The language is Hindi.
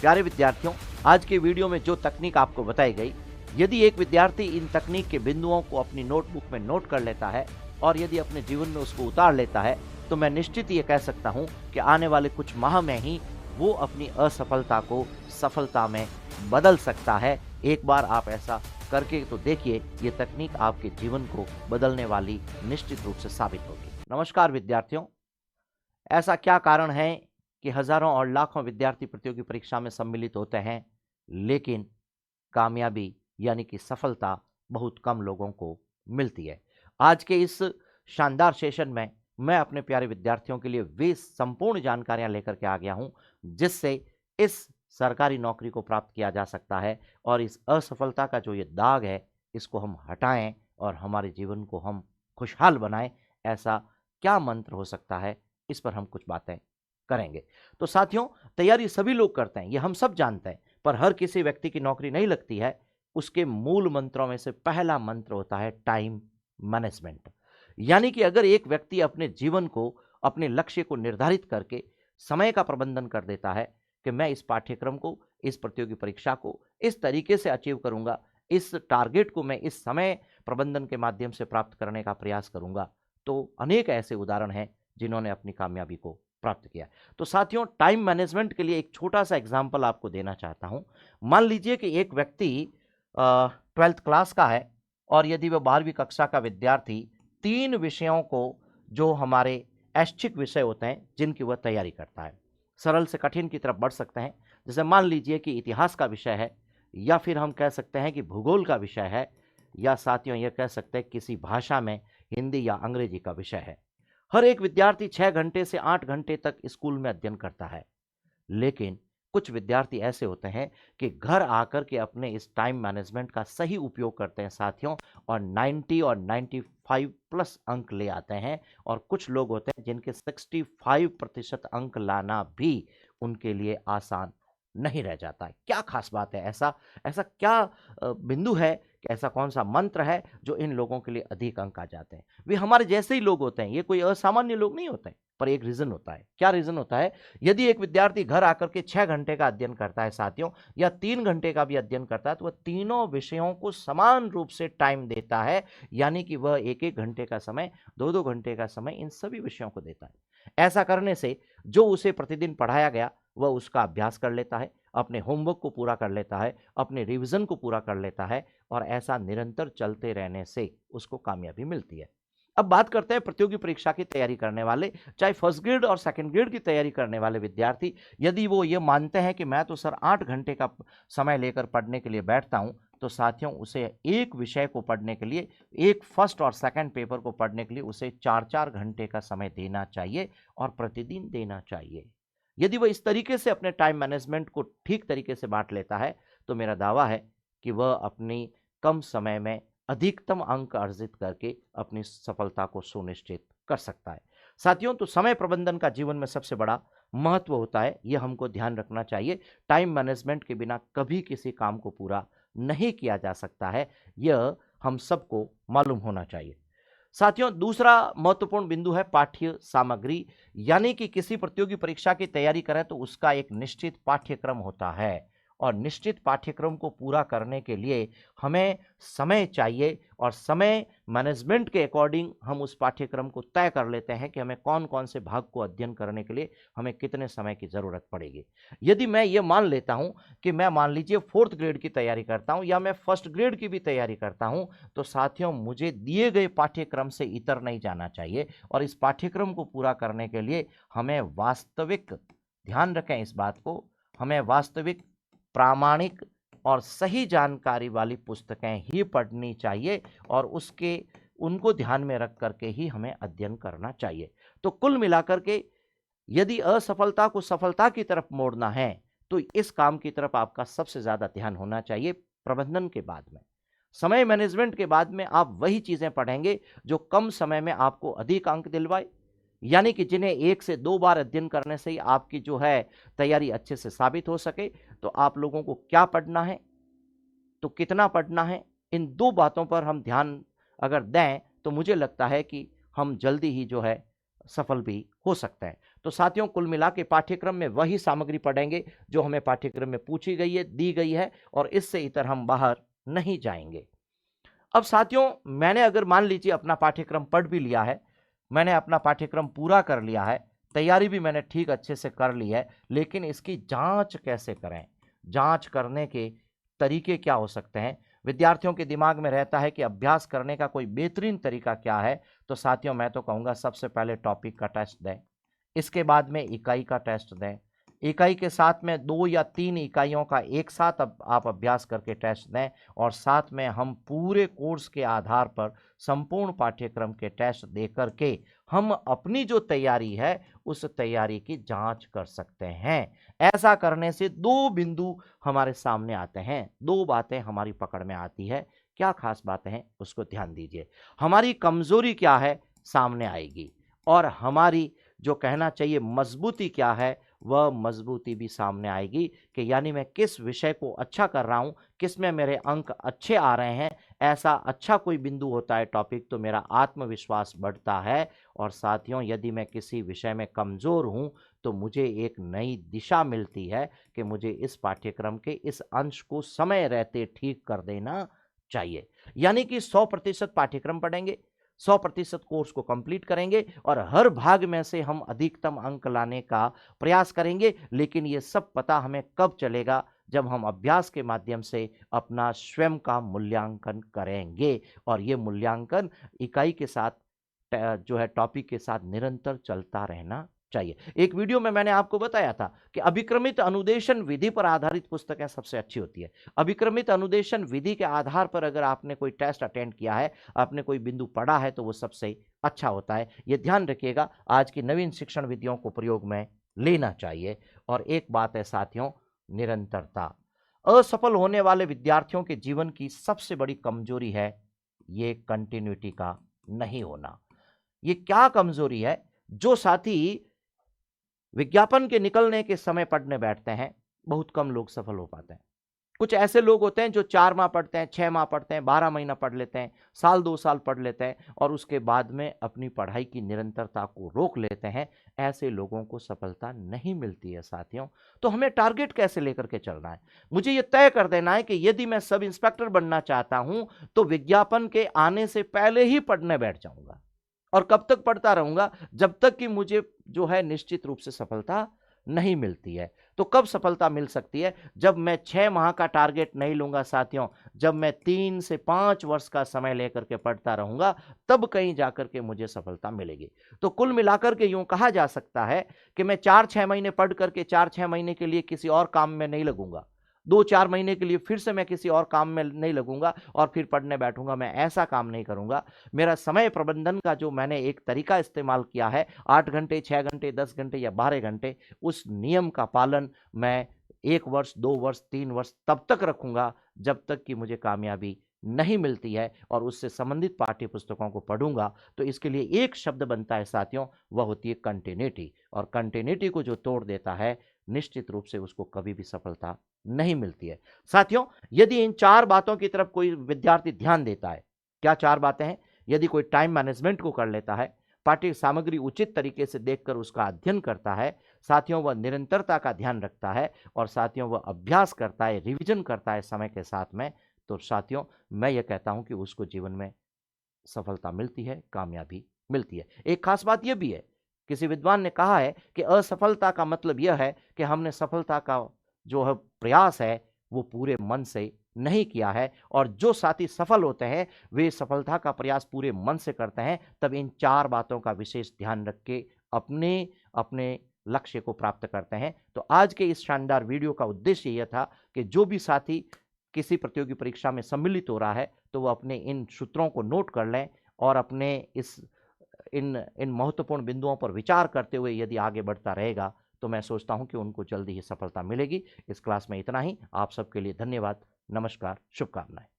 प्यारे विद्यार्थियों, आज के वीडियो में जो तकनीक आपको बताई गई, यदि एक विद्यार्थी इन तकनीक के बिंदुओं को अपनी नोटबुक में नोट कर लेता है और यदि अपने जीवन में उसको उतार लेता है, तो मैं निश्चित ये कह सकता हूँ कि आने वाले कुछ माह में ही वो अपनी असफलता को सफलता में बदल सकता है। एक बार आप ऐसा करके तो देखिए, ये तकनीक आपके जीवन को बदलने वाली निश्चित रूप से साबित होगी। नमस्कार विद्यार्थियों, ऐसा क्या कारण है कि हजारों और लाखों विद्यार्थी प्रतियोगी परीक्षा में सम्मिलित होते हैं, लेकिन कामयाबी यानी कि सफलता बहुत कम लोगों को मिलती है। आज के इस शानदार सेशन में मैं अपने प्यारे विद्यार्थियों के लिए वे संपूर्ण जानकारियां लेकर के आ गया हूं, जिससे इस सरकारी नौकरी को प्राप्त किया जा सकता है और इस असफलता का जो ये दाग है, इसको हम हटाएं और हमारे जीवन को हम खुशहाल बनाएं। ऐसा क्या मंत्र हो सकता है, इस पर हम कुछ बातें करेंगे। तो साथियों, तैयारी सभी लोग करते हैं, ये हम सब जानते हैं, पर हर किसी व्यक्ति की नौकरी नहीं लगती है। उसके मूल मंत्रों में से पहला मंत्र होता है टाइम मैनेजमेंट। यानी कि अगर एक व्यक्ति अपने जीवन को, अपने लक्ष्य को निर्धारित करके समय का प्रबंधन कर देता है कि मैं इस पाठ्यक्रम को, इस प्रतियोगी परीक्षा को इस तरीके से अचीव करूंगा, इस टारगेट को मैं इस समय प्रबंधन के माध्यम से प्राप्त करने का प्रयास करूंगा, तो अनेक ऐसे उदाहरण हैं जिन्होंने अपनी कामयाबी को प्राप्त किया। तो साथियों, टाइम मैनेजमेंट के लिए एक छोटा सा एग्जांपल आपको देना चाहता हूं। मान लीजिए कि एक व्यक्ति 12th क्लास का है और यदि वह 12वीं कक्षा का विद्यार्थी 3 विषयों को, जो हमारे ऐच्छिक विषय होते हैं, जिनकी वह तैयारी करता है, सरल से कठिन की तरफ बढ़ सकते हैं। जैसे मान लीजिए कि इतिहास का विषय है, या फिर हम कह सकते हैं कि भूगोल का विषय है, या साथियों यह कह सकते हैं किसी भाषा में हिंदी या अंग्रेजी का विषय है। हर एक विद्यार्थी 6 घंटे से 8 घंटे तक स्कूल में अध्ययन करता है, लेकिन कुछ विद्यार्थी ऐसे होते हैं कि घर आकर के अपने इस टाइम मैनेजमेंट का सही उपयोग करते हैं साथियों, और 90 और 95 प्लस अंक ले आते हैं। और कुछ लोग होते हैं जिनके 65% अंक लाना भी उनके लिए आसान नहीं रह जाता है। क्या खास बात है? ऐसा ऐसा क्या बिंदु है कि ऐसा कौन सा मंत्र है जो इन लोगों के लिए अधिक अंक आ जाते हैं? वे हमारे जैसे ही लोग होते हैं, ये कोई असामान्य लोग नहीं होते हैं, पर एक रीजन होता है। क्या रीजन होता है? यदि एक विद्यार्थी घर आकर के 6 घंटे का अध्ययन करता है साथियों, या 3 घंटे का भी अध्ययन करता है, तो वह तीनों विषयों को समान रूप से टाइम देता है। यानी कि वह 1-1 घंटे का समय, 2-2 घंटे का समय इन सभी विषयों को देता है। ऐसा करने से जो उसे प्रतिदिन पढ़ाया गया, वह उसका अभ्यास कर लेता है, अपने होमवर्क को पूरा कर लेता है, अपने रिवीजन को पूरा कर लेता है, और ऐसा निरंतर चलते रहने से उसको कामयाबी मिलती है। अब बात करते हैं प्रतियोगी परीक्षा की तैयारी करने वाले, चाहे फर्स्ट ग्रेड और सेकंड ग्रेड की तैयारी करने वाले विद्यार्थी। यदि वो ये मानते हैं कि मैं तो सर 8 घंटे का समय लेकर पढ़ने के लिए बैठता हूं, तो साथियों उसे एक विषय को पढ़ने के लिए, एक फर्स्ट और सेकंड पेपर को पढ़ने के लिए उसे 4-4 घंटे का समय देना चाहिए, और प्रतिदिन देना चाहिए। यदि वह इस तरीके से अपने टाइम मैनेजमेंट को ठीक तरीके से बांट लेता है, तो मेरा दावा है कि वह अपनी कम समय में अधिकतम अंक अर्जित करके अपनी सफलता को सुनिश्चित कर सकता है। साथियों, तो समय प्रबंधन का जीवन में सबसे बड़ा महत्व होता है, यह हमको ध्यान रखना चाहिए। टाइम मैनेजमेंट के बिना कभी किसी काम को पूरा नहीं किया जा सकता है, यह हम सबको मालूम होना चाहिए। साथियों, दूसरा महत्वपूर्ण बिंदु है पाठ्य सामग्री। यानी कि किसी प्रतियोगी परीक्षा की तैयारी करें तो उसका एक निश्चित पाठ्यक्रम होता है, और निश्चित पाठ्यक्रम को पूरा करने के लिए हमें समय चाहिए, और समय मैनेजमेंट के अकॉर्डिंग हम उस पाठ्यक्रम को तय कर लेते हैं कि हमें कौन कौन से भाग को अध्ययन करने के लिए हमें कितने समय की ज़रूरत पड़ेगी। यदि मैं ये मान लेता हूं कि मैं मान लीजिए 4th ग्रेड की तैयारी करता हूं, या मैं फर्स्ट ग्रेड की भी तैयारी करता हूं, तो साथियों मुझे दिए गए पाठ्यक्रम से इतर नहीं जाना चाहिए, और इस पाठ्यक्रम को पूरा करने के लिए हमें वास्तविक, ध्यान रखें इस बात को, हमें वास्तविक, प्रामाणिक और सही जानकारी वाली पुस्तकें ही पढ़नी चाहिए, और उसके उनको ध्यान में रख करके ही हमें अध्ययन करना चाहिए। तो कुल मिलाकर के यदि असफलता को सफलता की तरफ मोड़ना है, तो इस काम की तरफ आपका सबसे ज्यादा ध्यान होना चाहिए। प्रबंधन के बाद में, समय मैनेजमेंट के बाद में आप वही चीजें पढ़ेंगे जो कम समय में आपको अधिक अंक दिलवाए, यानी कि जिन्हें 1 से 2 बार अध्ययन करने से ही आपकी जो है तैयारी अच्छे से साबित हो सके। तो आप लोगों को क्या पढ़ना है, तो कितना पढ़ना है, इन 2 बातों पर हम ध्यान अगर दें, तो मुझे लगता है कि हम जल्दी ही जो है सफल भी हो सकते हैं। तो साथियों कुल मिला के पाठ्यक्रम में वही सामग्री पढ़ेंगे जो हमें पाठ्यक्रम में पूछी गई है, दी गई है, और इससे इतर हम बाहर नहीं जाएंगे। अब साथियों मैंने अगर मान लीजिए अपना पाठ्यक्रम पढ़ भी लिया है, मैंने अपना पाठ्यक्रम पूरा कर लिया है, तैयारी भी मैंने ठीक अच्छे से कर ली है, लेकिन इसकी जांच कैसे करें, जांच करने के तरीके क्या हो सकते हैं, विद्यार्थियों के दिमाग में रहता है कि अभ्यास करने का कोई बेहतरीन तरीका क्या है। तो साथियों मैं तो कहूँगा सबसे पहले टॉपिक का टेस्ट दें, इसके बाद में इकाई का टेस्ट दें, इकाई के साथ में 2 या 3 इकाइयों का एक साथ अब आप अभ्यास करके टेस्ट दें, और साथ में हम पूरे कोर्स के आधार पर संपूर्ण पाठ्यक्रम के टेस्ट दे करके हम अपनी जो तैयारी है उस तैयारी की जांच कर सकते हैं। ऐसा करने से 2 बिंदु हमारे सामने आते हैं, 2 बातें हमारी पकड़ में आती है। क्या खास बातें हैं उसको ध्यान दीजिए। हमारी कमजोरी क्या है सामने आएगी, और हमारी जो कहना चाहिए मजबूती क्या है वह मजबूती भी सामने आएगी, कि यानी मैं किस विषय को अच्छा कर रहा हूं, किस में मेरे अंक अच्छे आ रहे हैं। ऐसा अच्छा कोई बिंदु होता है टॉपिक तो मेरा आत्मविश्वास बढ़ता है। और साथियों यदि मैं किसी विषय में कमजोर हूं तो मुझे एक नई दिशा मिलती है कि मुझे इस पाठ्यक्रम के इस अंश को समय रहते ठीक कर देना चाहिए। यानी कि 100% पाठ्यक्रम पढ़ेंगे, 100% कोर्स को कंप्लीट करेंगे, और हर भाग में से हम अधिकतम अंक लाने का प्रयास करेंगे। लेकिन ये सब पता हमें कब चलेगा, जब हम अभ्यास के माध्यम से अपना स्वयं का मूल्यांकन करेंगे, और ये मूल्यांकन इकाई के साथ जो है टॉपिक के साथ निरंतर चलता रहना चाहिए। एक वीडियो में मैंने आपको बताया था कि अभिक्रमित अनुदेशन विधि पर आधारित पुस्तकें सबसे अच्छी होती है। अभिक्रमित अनुदेशन विधि के आधार पर अगर आपने कोई टेस्ट अटेंड किया है, आपने कोई बिंदु पढ़ा है, तो वो सबसे अच्छा होता है। ये ध्यान रखिएगा, आज की नवीन शिक्षण विधियों को प्रयोग में लेना चाहिए। और एक बात है साथियों, निरंतरता। असफल होने वाले विद्यार्थियों के जीवन की सबसे बड़ी कमजोरी है ये कंटिन्यूटी का नहीं होना। ये क्या कमजोरी है? जो साथी विज्ञापन के निकलने के समय पढ़ने बैठते हैं, बहुत कम लोग सफल हो पाते हैं। कुछ ऐसे लोग होते हैं जो 4 माह पढ़ते हैं, 6 माह पढ़ते हैं, 12 महीना पढ़ लेते हैं, साल 2 साल पढ़ लेते हैं, और उसके बाद में अपनी पढ़ाई की निरंतरता को रोक लेते हैं। ऐसे लोगों को सफलता नहीं मिलती है साथियों। तो हमें टारगेट कैसे लेकर के चलना है? मुझे ये तय कर देना है कि यदि मैं सब इंस्पेक्टर बनना चाहता हूं तो विज्ञापन के आने से पहले ही पढ़ने बैठ जाऊंगा, और कब तक पढ़ता रहूंगा? जब तक कि मुझे जो है निश्चित रूप से सफलता नहीं मिलती है। तो कब सफलता मिल सकती है? जब मैं 6 माह का टारगेट नहीं लूंगा साथियों, जब मैं 3 से 5 वर्ष का समय लेकर के पढ़ता रहूंगा, तब कहीं जाकर के मुझे सफलता मिलेगी। तो कुल मिलाकर के यूं कहा जा सकता है कि मैं 4-6 महीने पढ़ करके 4-6 महीने के लिए किसी और काम में नहीं लगूंगा, 2-4 महीने के लिए फिर से मैं किसी और काम में नहीं लगूंगा और फिर पढ़ने बैठूंगा। मैं ऐसा काम नहीं करूंगा। मेरा समय प्रबंधन का जो मैंने एक तरीका इस्तेमाल किया है, 8 घंटे, 6 घंटे, 10 घंटे या 12 घंटे, उस नियम का पालन मैं 1 वर्ष, 2 वर्ष, 3 वर्ष तब तक रखूंगा जब तक कि मुझे कामयाबी नहीं मिलती है, और उससे संबंधित पाठ्य पुस्तकों को पढ़ूंगा। तो इसके लिए एक शब्द बनता है साथियों, वह होती है कंटिन्यूटी। और कंटिन्यूटी को जो तोड़ देता है, निश्चित रूप से उसको कभी भी सफलता नहीं मिलती है। साथियों यदि इन 4 बातों की तरफ कोई विद्यार्थी ध्यान देता है, क्या 4 बातें हैं? यदि कोई टाइम मैनेजमेंट को कर लेता है, पाठ्य सामग्री उचित तरीके से देखकर उसका अध्ययन करता है, साथियों वह निरंतरता का ध्यान रखता है, और साथियों वह अभ्यास करता है, रिवीजन करता है समय के साथ में, तो साथियों मैं यह कहता हूं कि उसको जीवन में सफलता मिलती है, कामयाबी मिलती है। एक खास बात यह भी है, किसी विद्वान ने कहा है कि असफलता का मतलब यह है कि हमने सफलता का जो है प्रयास है वो पूरे मन से नहीं किया है, और जो साथी सफल होते हैं वे सफलता का प्रयास पूरे मन से करते हैं। तब इन 4 बातों का विशेष ध्यान रख के अपने अपने लक्ष्य को प्राप्त करते हैं। तो आज के इस शानदार वीडियो का उद्देश्य यह था कि जो भी साथी किसी प्रतियोगी परीक्षा में सम्मिलित हो रहा है तो वह अपने इन सूत्रों को नोट कर लें, और अपने इन इन महत्वपूर्ण बिंदुओं पर विचार करते हुए यदि आगे बढ़ता रहेगा तो मैं सोचता हूं कि उनको जल्दी ही सफलता मिलेगी। इस क्लास में इतना ही। आप सबके लिए धन्यवाद। नमस्कार, शुभकामनाएं।